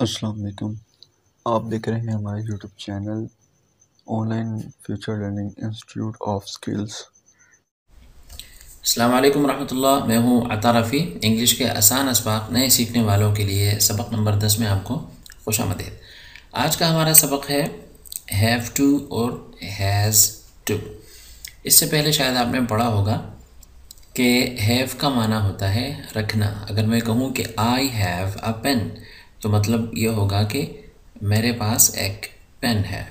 अस्सलाम वालेकुम। आप देख रहे हैं हमारे YouTube channel online future learning institute of skills. अस्सलाम वालेकुम रहमतुल्लाह। मैं हूँ अता रफ़ी। इंग्लिश के आसान असबाक नए सीखने वालों के लिए सबक नंबर 10 में आपको खुशामदीद। आज का हमारा सबक है हैव टू और हैज़ टू। इससे पहले शायद आपने पढ़ा होगा कि हैव का माना होता है रखना। अगर मैं कहूँ कि आई हैव अ पेन तो मतलब ये होगा कि मेरे पास एक पेन है।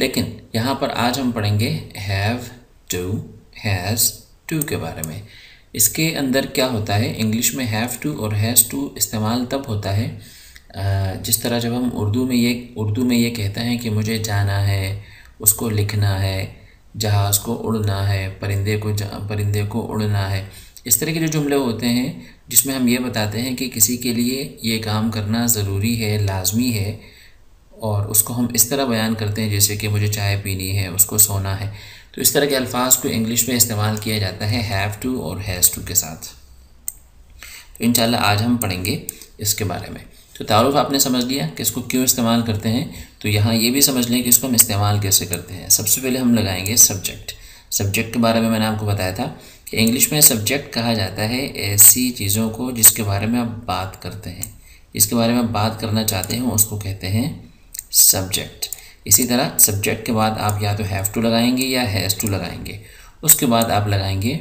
लेकिन यहाँ पर आज हम पढ़ेंगे हैव टू हैज़ टू के बारे में। इसके अंदर क्या होता है, इंग्लिश में हैव टू और हैज़ टू इस्तेमाल तब होता है जिस तरह जब हम उर्दू में ये कहते हैं कि मुझे जाना है, उसको लिखना है, जहाज़ को उड़ना है, परिंदे को उड़ना है। इस तरह के जो जुमले होते हैं जिसमें हम ये बताते हैं कि किसी के लिए ये काम करना ज़रूरी है, लाजमी है, और उसको हम इस तरह बयान करते हैं जैसे कि मुझे चाय पीनी है, उसको सोना है। तो इस तरह के अल्फाज को इंग्लिश में इस्तेमाल किया जाता है हैव टू और हैज़ टू के साथ। तो इंशाल्लाह आज हम पढ़ेंगे इसके बारे में। तो तारुफ आपने समझ लिया कि इसको क्यों इस्तेमाल करते हैं, तो यहाँ ये भी समझ लें कि इसको हम इस्तेमाल कैसे करते हैं। सबसे पहले हम लगाएंगे सब्जेक्ट। सब्जेक्ट के बारे में मैंने आपको बताया था कि इंग्लिश में सब्जेक्ट कहा जाता है ऐसी चीज़ों को जिसके बारे में आप बात करते हैं, जिसके बारे में आप बात करना चाहते हैं, उसको कहते हैं सब्जेक्ट। इसी तरह सब्जेक्ट के बाद आप या तो हैव टू लगाएंगे या हैज़ टू लगाएंगे। उसके बाद आप लगाएंगे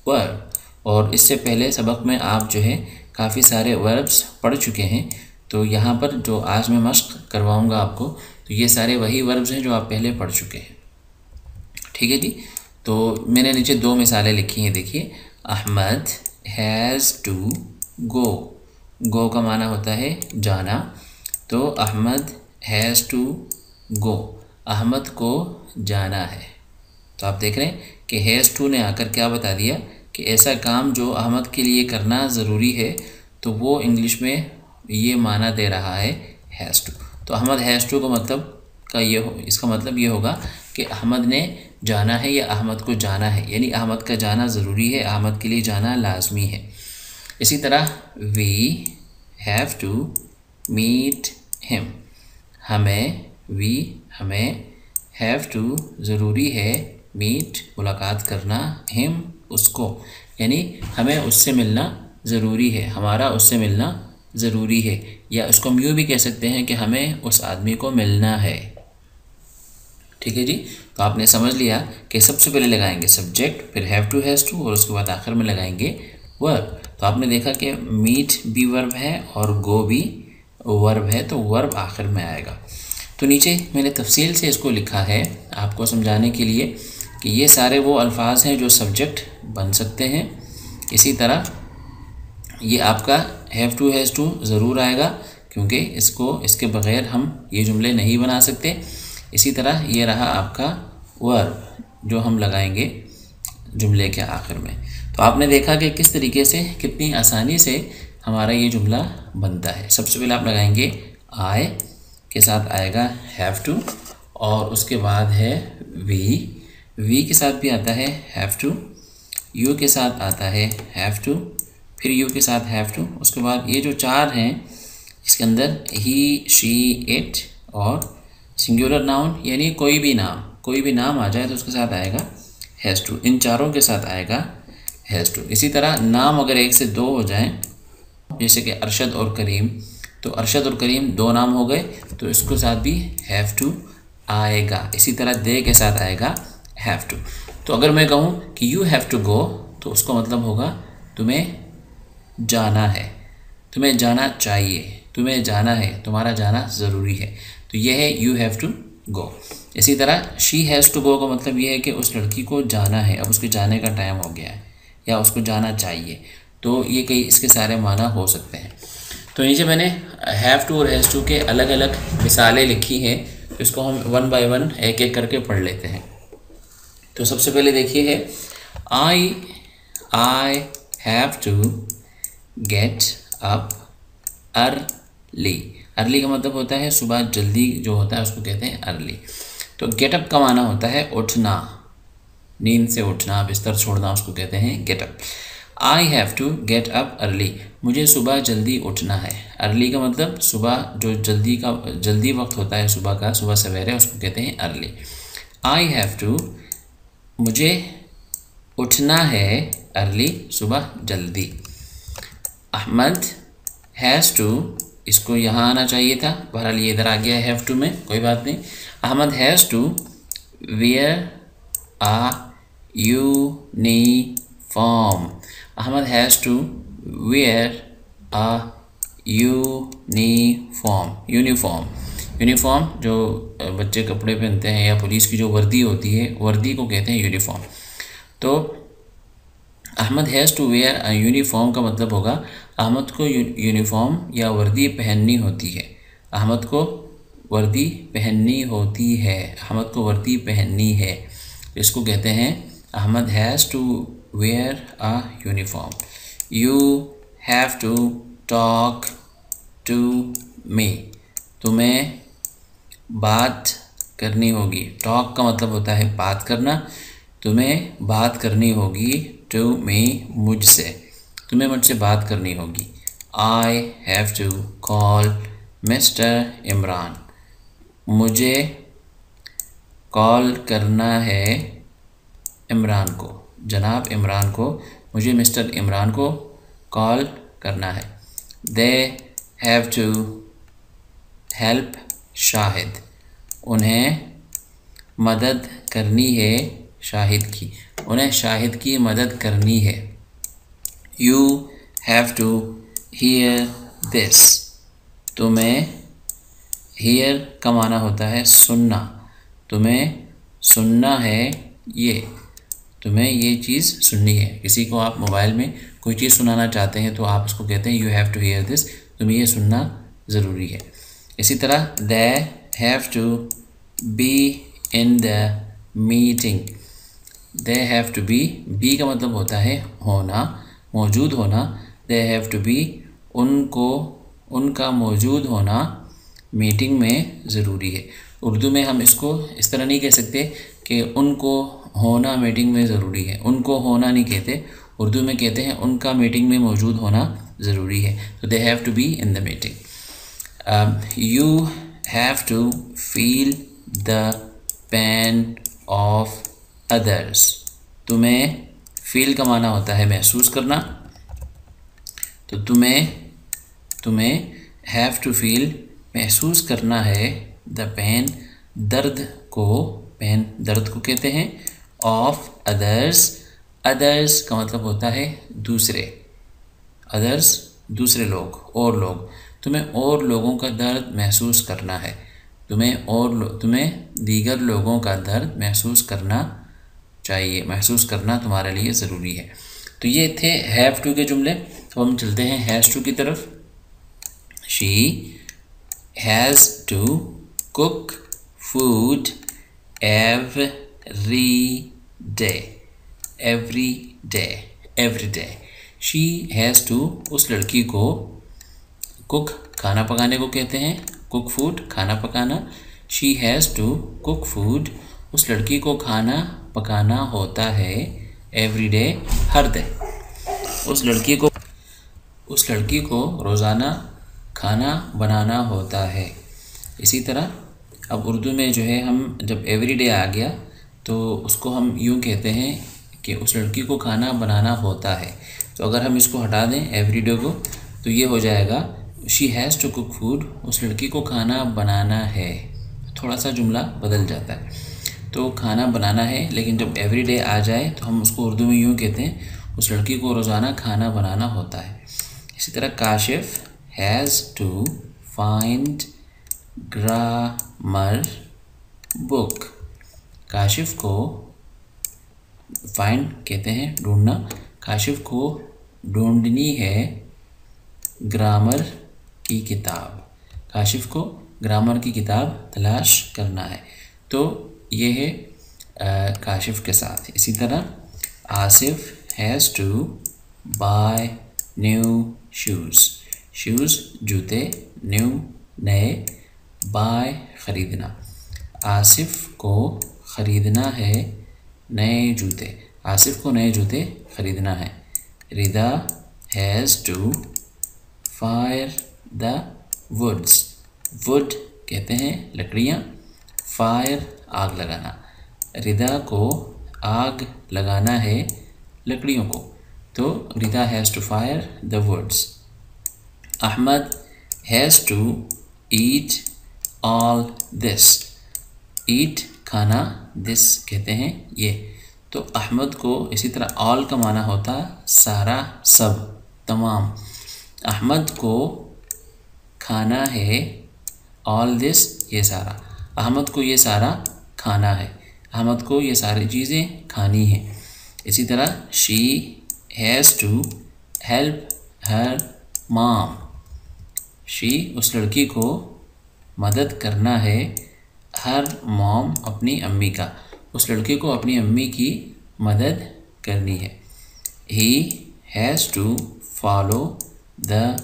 वर्ब। और इससे पहले सबक में आप जो है काफ़ी सारे वर्ब्स पढ़ चुके हैं, तो यहाँ पर जो आज मैं मश्क करवाऊँगा आपको, तो ये सारे वही वर्ब्स हैं जो आप पहले पढ़ चुके हैं। ठीक है जी। तो मैंने नीचे दो मिसालें लिखी हैं, देखिए। Ahmad has to go. Go का माना होता है जाना, तो Ahmad has to go, Ahmad को जाना है। तो आप देख रहे हैं कि हैज़ टू ने आकर क्या बता दिया कि ऐसा काम जो अहमद के लिए करना ज़रूरी है, तो वो इंग्लिश में ये माना दे रहा है हैज़ टू। तो अहमद हैज़ टू इसका मतलब ये होगा कि अहमद ने जाना है या अहमद को जाना है, यानी अहमद का जाना ज़रूरी है, अहमद के लिए जाना लाजमी है। इसी तरह we have to meet him. हमें हैव टू ज़रूरी है मीट मुलाकात करना, हिम उसको, यानी हमें उससे मिलना ज़रूरी है, हमारा उससे मिलना ज़रूरी है। या उसको हम यूँ भी कह सकते हैं कि हमें उस आदमी को मिलना है। ठीक है जी। तो आपने समझ लिया कि सबसे पहले लगाएंगे सब्जेक्ट, फिर हैव टू हैज़ टू, और उसके बाद आखिर में लगाएंगे वर्ब। तो आपने देखा कि मीट भी वर्ब है और गो भी वर्ब है, तो वर्ब आखिर में आएगा। तो नीचे मैंने तफसील से इसको लिखा है आपको समझाने के लिए कि ये सारे वो अल्फाज हैं जो सब्जेक्ट बन सकते हैं। इसी तरह ये आपका हैव टू हैज़ टू ज़रूर आएगा, क्योंकि इसके बग़ैर हम ये जुमले नहीं बना सकते। इसी तरह ये रहा आपका वर्ब जो हम लगाएंगे जुमले के आखिर में। तो आपने देखा कि किस तरीके से, कितनी आसानी से हमारा ये जुमला बनता है। सबसे पहले आप लगाएंगे आई, के साथ आएगा हैव टू, और उसके बाद है वी के साथ भी आता है हैव टू, यू के साथ आता है हैव टू, फिर यू के साथ हैव टू। उसके बाद ये जो चार हैं इसके अंदर ही, शी, इट और सिंगुलर नाउन, यानी कोई भी नाम आ जाए तो उसके साथ आएगा हैज़ टू। इन चारों के साथ आएगा हैज़ टू। इसी तरह नाम अगर एक से दो हो जाएं, जैसे कि अरशद और करीम, तो अरशद और करीम दो नाम हो गए, तो इसके साथ भी हैव टू आएगा। इसी तरह दे के साथ आएगा हैव टू। तो अगर मैं कहूँ कि यू हैव टू गो, तो उसका मतलब होगा तुम्हें जाना है, तुम्हें जाना चाहिए, तुम्हें जाना है, तुम्हारा जाना ज़रूरी है। तो यह है यू हैव टू गो। इसी तरह शी हैज़ टू गो का मतलब यह है कि उस लड़की को जाना है, अब उसके जाने का टाइम हो गया है, या उसको जाना चाहिए। तो ये कई इसके सारे माना हो सकते हैं। तो नीचे मैंने हैव टू और हैज़ टू के अलग अलग मिसालें लिखी हैं, तो इसको हम वन बाय वन एक एक करके पढ़ लेते हैं। तो सबसे पहले देखिए है I have to get up early. Early का मतलब होता है सुबह जल्दी जो होता है उसको कहते हैं अर्ली। तो गेट अप का माना होता है उठना, नींद से उठना, बिस्तर छोड़ना, उसको कहते हैं get up. I have to get up early, मुझे सुबह जल्दी उठना है। अर्ली का मतलब सुबह, जो जल्दी वक्त होता है सुबह का, सुबह सवेरे, उसको कहते हैं अर्ली। आई हैव टू, मुझे उठना है अर्ली, सुबह जल्दी। अहमद हैज़ टू, इसको यहाँ आना चाहिए था, बहरहाल ये इधर आ गया है हैव टू में, कोई बात नहीं। Ahmad has to wear a uniform, Ahmad has to wear a uniform जो बच्चे कपड़े पहनते हैं या पुलिस की जो वर्दी होती है, वर्दी को कहते हैं यूनिफॉर्म। तो Ahmad has to wear a uniform का मतलब होगा अहमद को यूनिफॉर्म या वर्दी पहननी होती है। अहमद को वर्दी पहननी होती है, अहमद को वर्दी पहननी है, इसको कहते हैं Ahmad has to wear a uniform. You have to talk to me, तुम्हें बात करनी होगी। टॉक का मतलब होता है बात करना, तुम्हें बात करनी होगी, टू मी मुझसे, तुम्हें मुझसे बात करनी होगी। I have to call mister Imran, मुझे कॉल करना है इमरान को, जनाब इमरान को, मुझे मिस्टर इमरान को कॉल करना है। They have to help Shahid, उन्हें मदद करनी है शाहिद की, उन्हें शाहिद की मदद करनी है। You have to hear this, तुम्हें, हियर का माना होता है सुनना, तुम्हें सुनना है ये, तुम्हें ये चीज़ सुननी है। किसी को आप मोबाइल में कोई चीज़ सुनाना चाहते हैं तो आप उसको कहते हैं you have to hear this, तुम्हें ये सुनना ज़रूरी है। इसी तरह they have to be in the meeting, they have to be का मतलब होता है होना, मौजूद होना। दे हैव टू बी, उनको, उनका मौजूद होना मीटिंग में ज़रूरी है। उर्दू में हम इसको इस तरह नहीं कह सकते कि उनको होना मीटिंग में ज़रूरी है, उनको होना नहीं कहते, उर्दू में कहते हैं उनका मीटिंग में मौजूद होना ज़रूरी है। तो they have to be in the meeting. You have to feel the pain of others, तुम्हें, फील का माना होता है महसूस करना, तो तुम्हें हैव टू फील, महसूस करना है, द पेन, दर्द को, पेन दर्द को कहते हैं, ऑफ अदर्स, अदर्स का मतलब होता है दूसरे, अदर्स दूसरे लोग, और लोग, तुम्हें और लोगों का दर्द महसूस करना है, तुम्हें दीगर लोगों का दर्द महसूस करना चाहिए, महसूस करना तुम्हारे लिए ज़रूरी है। तो ये थे हैव टू के जुमले। तो हम चलते हैं हैज़ टू की तरफ। She has to cook food every day, every day, every day. She has to, उस लड़की को, कुक खाना पकाने को कहते हैं, कुक फूड खाना पकाना। She has to cook food, उस लड़की को खाना पकाना होता है, एवरी डे, हर दिन। उस लड़की को रोज़ाना खाना बनाना होता है। इसी तरह अब उर्दू में जो है, हम जब एवरी डे आ गया तो उसको हम यूँ कहते हैं कि उस लड़की को खाना बनाना होता है। तो अगर हम इसको हटा दें एवरी डे को, तो ये हो जाएगा she has to cook food, उस लड़की को खाना बनाना है। थोड़ा सा जुमला बदल जाता है, तो खाना बनाना है, लेकिन जब एवरी डे आ जाए तो हम उसको उर्दू में यूँ कहते हैं उस लड़की को रोज़ाना खाना बनाना होता है। इसी तरह Kashif has to find grammar book, Kashif को फाइंड कहते हैं ढूंढना, काशिफ को ढूंढनी है ग्रामर की किताब, काशिफ को ग्रामर की किताब तलाश करना है। तो ये है काशिफ के साथ। इसी तरह Asif has to buy new shoes, shoes जूते, न्यू नए, बाय ख़रीदना, आसिफ को ख़रीदना है नए जूते, आसिफ को नए जूते ख़रीदना है। Rida has to fire the woods. Wood कहते हैं लकड़ियाँ, फायर आग लगाना। रिदा को आग लगाना है लकड़ियों को, तो Rida has to fire the woods. Ahmad has to eat all this. Eat खाना, दिस कहते हैं ये। तो अहमद को इसी तरह ऑल का माना होता सारा, सब, तमाम। अहमद को खाना है ऑल दिस, ये सारा। अहमद को ये सारा खाना है, अहमद को ये सारी चीज़ें खानी हैं। इसी तरह she has to help her mom. She उस लड़की को मदद करना है, हर मॉम अपनी अम्मी का, उस लड़के को अपनी अम्मी की मदद करनी है। He has to follow the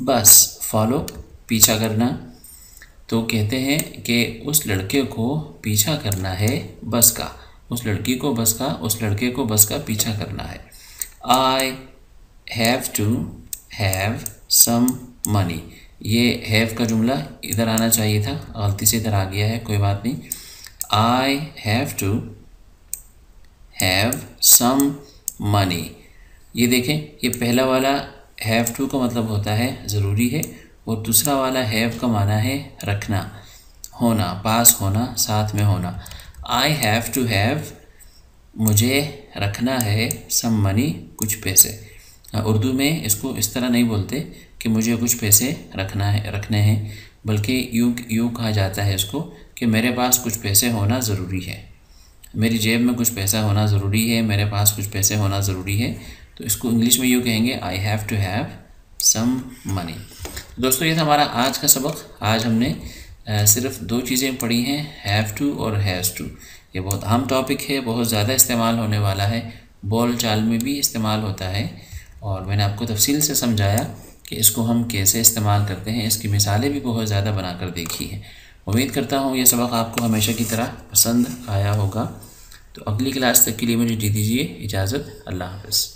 bus. Follow पीछा करना, तो कहते हैं कि उस लड़के को पीछा करना है बस का, उस लड़की को बस का, उस लड़के को बस का पीछा करना है। I have to have some money. ये हैव का जुमला इधर आना चाहिए था, गलती से इधर आ गया है, कोई बात नहीं। I have to have some money. ये देखें, ये पहला वाला हैव टू का मतलब होता है ज़रूरी है, और दूसरा वाला हैव का माना है रखना, होना, पास होना, साथ में होना। आई हैव टू हैव, मुझे रखना है, सम मनी, कुछ पैसे। उर्दू में इसको इस तरह नहीं बोलते कि मुझे कुछ पैसे रखने हैं, बल्कि यूँ कहा जाता है इसको कि मेरे पास कुछ पैसे होना ज़रूरी है, मेरी जेब में कुछ पैसा होना ज़रूरी है, मेरे पास कुछ पैसे होना ज़रूरी है। तो इसको इंग्लिश में यूँ कहेंगे, I have to have some money. दोस्तों, ये था हमारा आज का सबक। आज हमने सिर्फ 2 चीज़ें पढ़ी हैं, हैव टू और हैज़ टू। ये बहुत अहम टॉपिक है, बहुत ज़्यादा इस्तेमाल होने वाला है, बोल चाल में भी इस्तेमाल होता है, और मैंने आपको तफसील से समझाया कि इसको हम कैसे इस्तेमाल करते हैं। इसकी मिसालें भी बहुत ज़्यादा बनाकर देखी हैं। उम्मीद करता हूँ ये सबक आपको हमेशा की तरह पसंद आया होगा। तो अगली क्लास तक के लिए मुझे दे दीजिए इजाज़त। अल्लाह हाफ़िज़।